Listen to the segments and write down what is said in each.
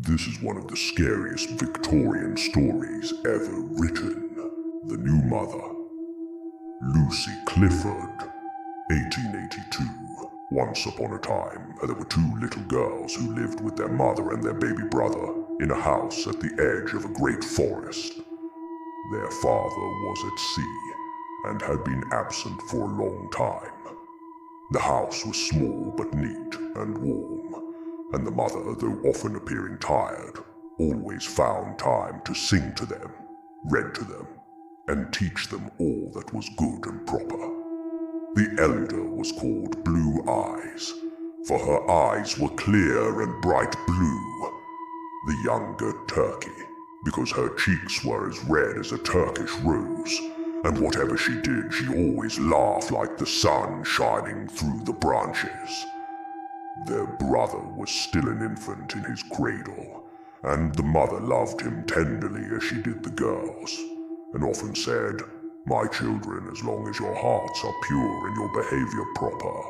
This is one of the scariest Victorian stories ever written. The New Mother. Lucy Clifford, 1882. Once upon a time, there were two little girls who lived with their mother and their baby brother in a house at the edge of a great forest. Their father was at sea and had been absent for a long time. The house was small but neat and warm, and the mother, though often appearing tired, always found time to sing to them, read to them, and teach them all that was good and proper. The elder was called Blue Eyes, for her eyes were clear and bright blue. The younger Turkey, because her cheeks were as red as a Turkish rose, and whatever she did, she always laughed like the sun shining through the branches. Their brother was still an infant in his cradle, and the mother loved him tenderly as she did the girls, and often said, "My children, as long as your hearts are pure and your behavior proper,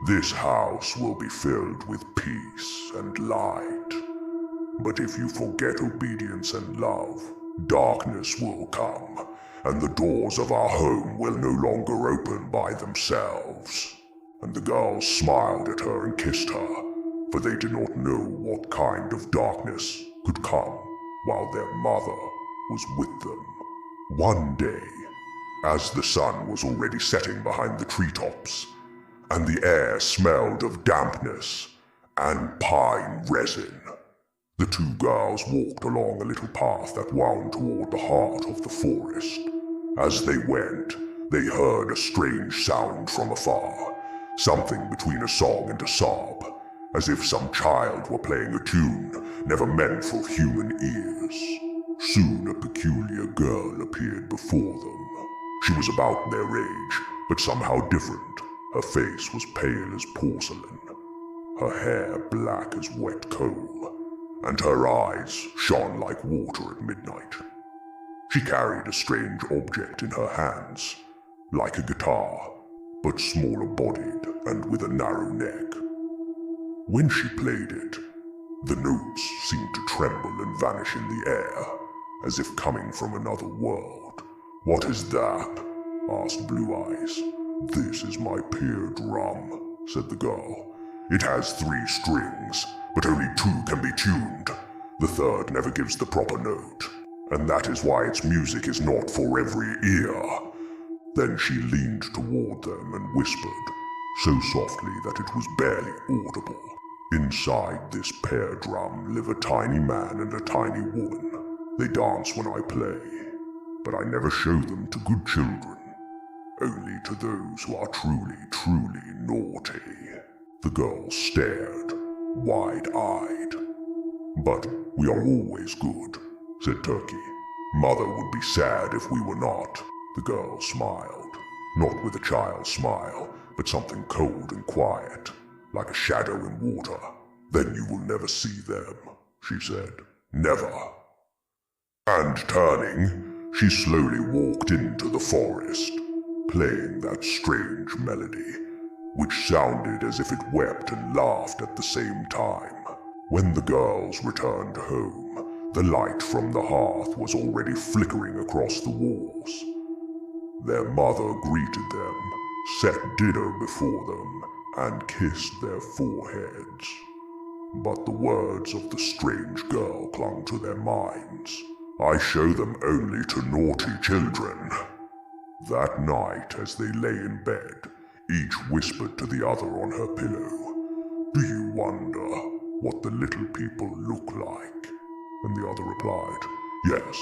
this house will be filled with peace and light. But if you forget obedience and love, darkness will come, and the doors of our home will no longer open by themselves." And the girls smiled at her and kissed her, for they did not know what kind of darkness could come while their mother was with them. One day, as the sun was already setting behind the treetops, and the air smelled of dampness and pine resin, the two girls walked along a little path that wound toward the heart of the forest. As they went, they heard a strange sound from afar, something between a song and a sob, as if some child were playing a tune never meant for human ears. Soon a peculiar girl appeared before them. She was about their age, but somehow different. Her face was pale as porcelain, her hair black as wet coal, and her eyes shone like water at midnight. She carried a strange object in her hands, like a guitar, but smaller bodied and with a narrow neck. When she played it, the notes seemed to tremble and vanish in the air, as if coming from another world. "What is that?" asked Blue Eyes. "This is my pear drum," said the girl. "It has 3 strings, but only 2 can be tuned. The third never gives the proper note, and that is why its music is not for every ear." Then she leaned toward them and whispered, so softly that it was barely audible, "Inside this pear drum live a tiny man and a tiny woman. They dance when I play, but I never show them to good children, only to those who are truly, truly naughty." The girl stared, wide-eyed. "But we are always good," said Turkey. "Mother would be sad if we were not." The girl smiled, not with a child's smile, but something cold and quiet, like a shadow in water. "Then you will never see them," she said. "Never." And turning, she slowly walked into the forest, playing that strange melody, which sounded as if it wept and laughed at the same time. When the girls returned home, the light from the hearth was already flickering across the walls. Their mother greeted them, set dinner before them, and kissed their foreheads. But the words of the strange girl clung to their minds. "I show them only to naughty children." That night, as they lay in bed, each whispered to the other on her pillow, "Do you wonder what the little people look like?" And the other replied, "Yes,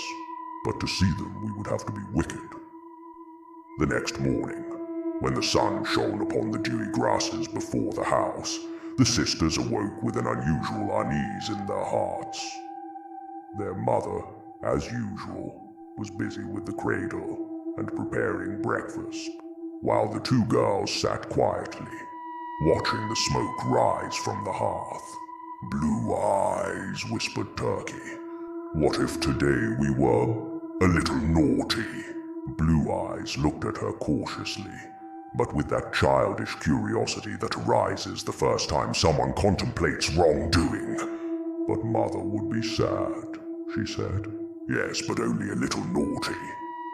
but to see them we would have to be wicked." The next morning, when the sun shone upon the dewy grasses before the house, the sisters awoke with an unusual unease in their hearts. Their mother, as usual, was busy with the cradle and preparing breakfast, while the two girls sat quietly, watching the smoke rise from the hearth. "Blue Eyes," whispered Turkey, "what if today we were a little naughty?" Blue Eyes looked at her cautiously, but with that childish curiosity that arises the first time someone contemplates wrongdoing. But Mother would be sad, she said. Yes, but only a little naughty,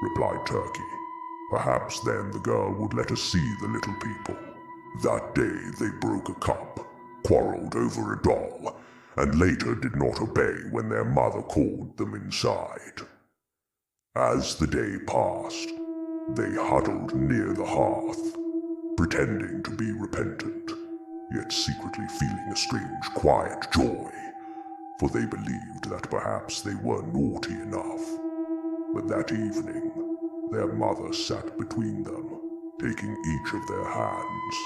replied Turkey. Perhaps then the girl would let us see the little people. That day they broke a cup, quarreled over a doll, and later did not obey when their mother called them inside. As the day passed, they huddled near the hearth, pretending to be repentant, yet secretly feeling a strange quiet joy, for they believed that perhaps they were naughty enough. But that evening, their mother sat between them, taking each of their hands,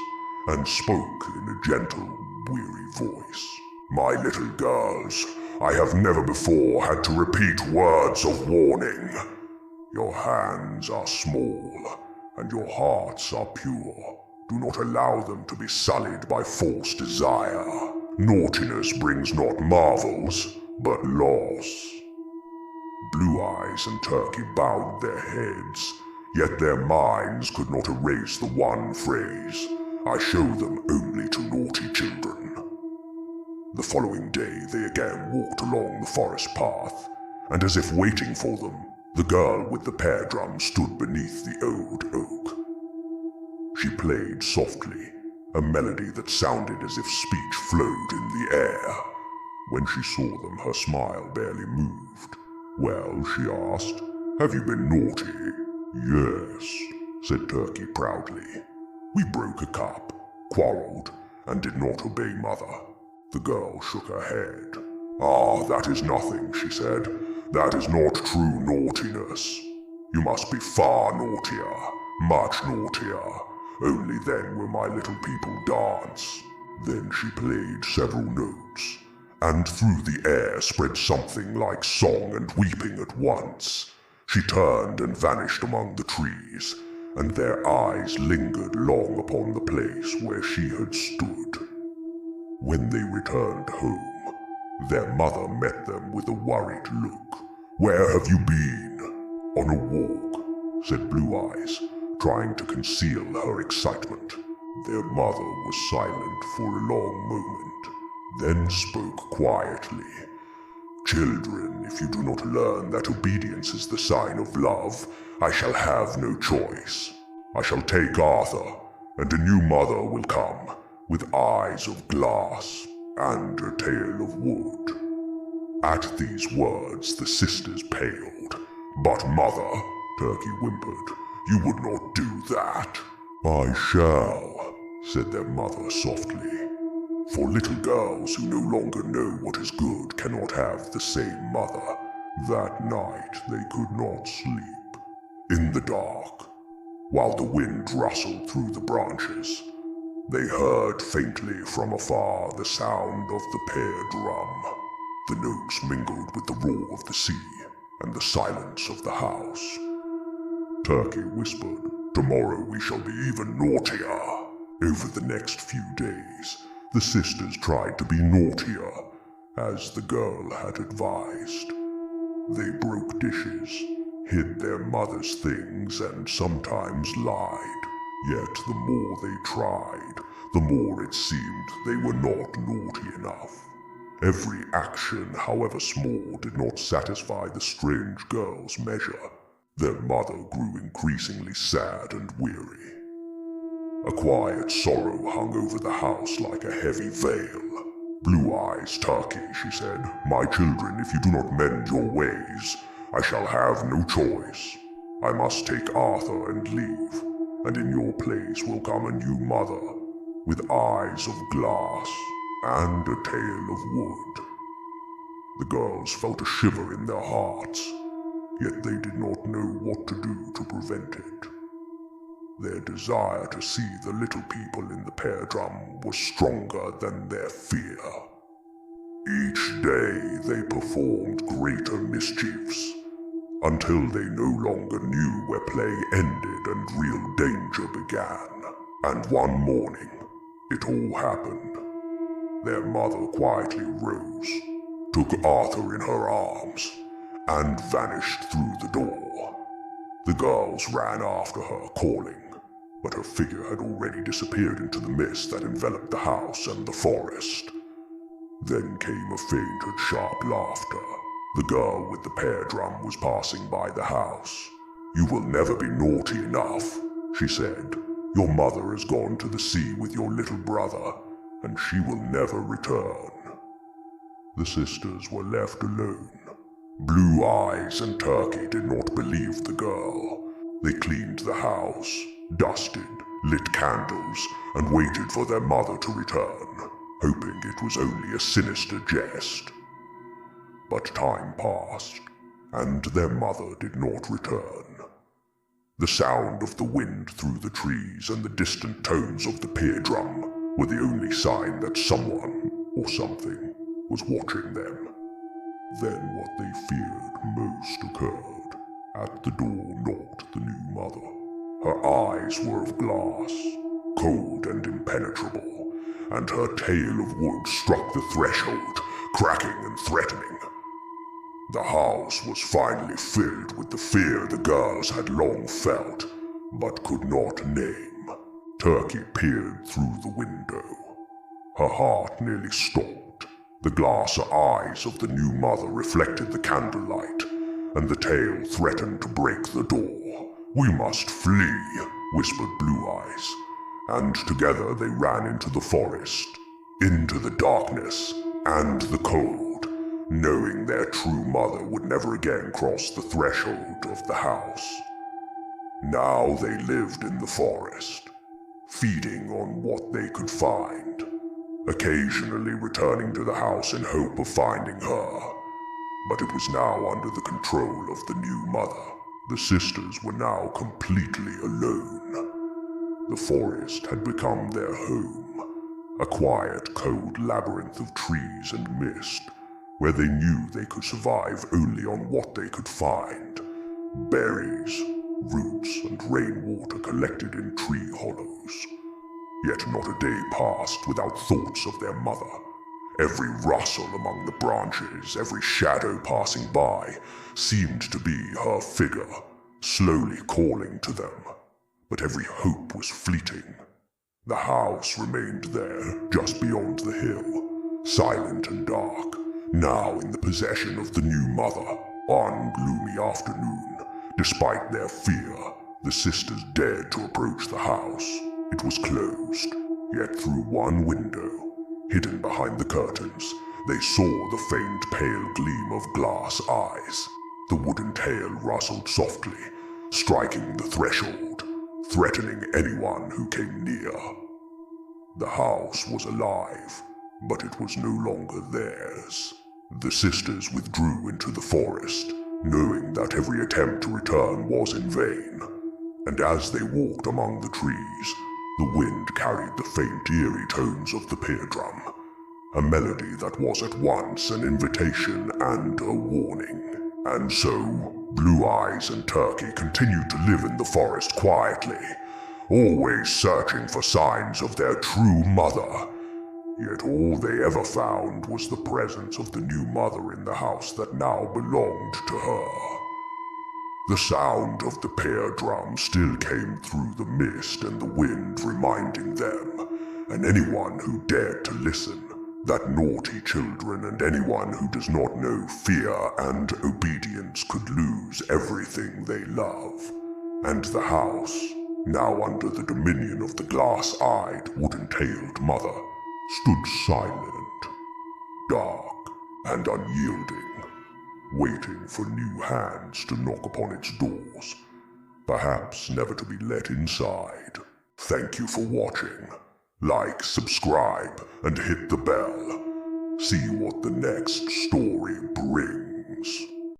and spoke in a gentle, weary voice. My little girls, I have never before had to repeat words of warning. Your hands are small, and your hearts are pure. Do not allow them to be sullied by false desire. Naughtiness brings not marvels, but loss. Blue Eyes and Turkey bowed their heads, yet their minds could not erase the one phrase, I show them only to naughty children. The following day they again walked along the forest path, and as if waiting for them, the girl with the pear drum stood beneath the old oak. She played softly, a melody that sounded as if speech flowed in the air. When she saw them, her smile barely moved. Well, she asked, have you been naughty? Yes, said Turkey proudly. We broke a cup, quarreled, and did not obey Mother. The girl shook her head. Ah, that is nothing, she said. That is not true naughtiness. You must be far naughtier, much naughtier. Only then will my little people dance. Then she played several notes, and through the air spread something like song and weeping at once. She turned and vanished among the trees, and their eyes lingered long upon the place where she had stood. When they returned home, their mother met them with a worried look. Where have you been? On a walk, said Blue Eyes, trying to conceal her excitement. Their mother was silent for a long moment, then spoke quietly. Children, if you do not learn that obedience is the sign of love, I shall have no choice. I shall take Arthur, and a new mother will come, with eyes of glass and a tail of wood. At these words the sisters paled. But Mother, Turkey whimpered, you would not do that. I shall, said their mother softly. For little girls who no longer know what is good cannot have the same mother. That night they could not sleep. In the dark, while the wind rustled through the branches, they heard faintly from afar the sound of the pear drum. The notes mingled with the roar of the sea and the silence of the house. Turkey whispered, tomorrow we shall be even naughtier. Over the next few days, the sisters tried to be naughtier, as the girl had advised. They broke dishes, hid their mother's things, and sometimes lied. Yet the more they tried, the more it seemed they were not naughty enough. Every action, however small, did not satisfy the strange girl's measure. Their mother grew increasingly sad and weary. A quiet sorrow hung over the house like a heavy veil. Blue Eyes, Turkey, she said, my children, if you do not mend your ways, I shall have no choice. I must take Arthur and leave, and in your place will come a new mother, with eyes of glass and a tail of wood. The girls felt a shiver in their hearts, yet they did not know what to do to prevent it. Their desire to see the little people in the pear drum was stronger than their fear. Each day they performed greater mischiefs, until they no longer knew where play ended and real danger began. And one morning, it all happened. Their mother quietly rose, took Arthur in her arms, and vanished through the door. The girls ran after her, calling, but her figure had already disappeared into the mist that enveloped the house and the forest. Then came a faint and sharp laughter. The girl with the pear drum was passing by the house. "You will never be naughty enough," she said. "Your mother has gone to the sea with your little brother, and she will never return." The sisters were left alone. Blue Eyes and Turkey did not believe the girl. They cleaned the house, dusted, lit candles, and waited for their mother to return, hoping it was only a sinister jest. But time passed, and their mother did not return. The sound of the wind through the trees and the distant tones of the pear drum were the only sign that someone, or something, was watching them. Then what they feared most occurred. At the door knocked the new mother. Her eyes were of glass, cold and impenetrable, and her tail of wood struck the threshold, cracking and threatening. The house was finally filled with the fear the girls had long felt, but could not name. Turkey peered through the window. Her heart nearly stopped. The glass eyes of the new mother reflected the candlelight, and the tail threatened to break the door. "We must flee," whispered Blue Eyes, and together they ran into the forest, into the darkness and the cold, knowing their true mother would never again cross the threshold of the house. Now they lived in the forest, feeding on what they could find, occasionally returning to the house in hope of finding her. But it was now under the control of the new mother. The sisters were now completely alone. The forest had become their home, a quiet, cold labyrinth of trees and mist, where they knew they could survive only on what they could find: berries, roots, and rainwater collected in tree hollows. Yet not a day passed without thoughts of their mother. Every rustle among the branches, every shadow passing by, seemed to be her figure, slowly calling to them. But every hope was fleeting. The house remained there, just beyond the hill, silent and dark, now in the possession of the new mother. One gloomy afternoon, despite their fear, the sisters dared to approach the house. It was closed, yet through one window, hidden behind the curtains, they saw the faint pale gleam of glass eyes. The wooden tail rustled softly, striking the threshold, threatening anyone who came near. The house was alive, but it was no longer theirs. The sisters withdrew into the forest, knowing that every attempt to return was in vain. And as they walked among the trees, the wind carried the faint, eerie tones of the pear drum, a melody that was at once an invitation and a warning. And so, Blue Eyes and Turkey continued to live in the forest quietly, always searching for signs of their true mother. Yet all they ever found was the presence of the new mother in the house that now belonged to her. The sound of the pear drum still came through the mist and the wind, reminding them, and anyone who dared to listen, that naughty children and anyone who does not know fear and obedience could lose everything they love. And the house, now under the dominion of the glass-eyed, wooden-tailed mother, stood silent, dark, and unyielding, waiting for new hands to knock upon its doors, perhaps never to be let inside. Thank you for watching. Like, subscribe, and hit the bell. See what the next story brings.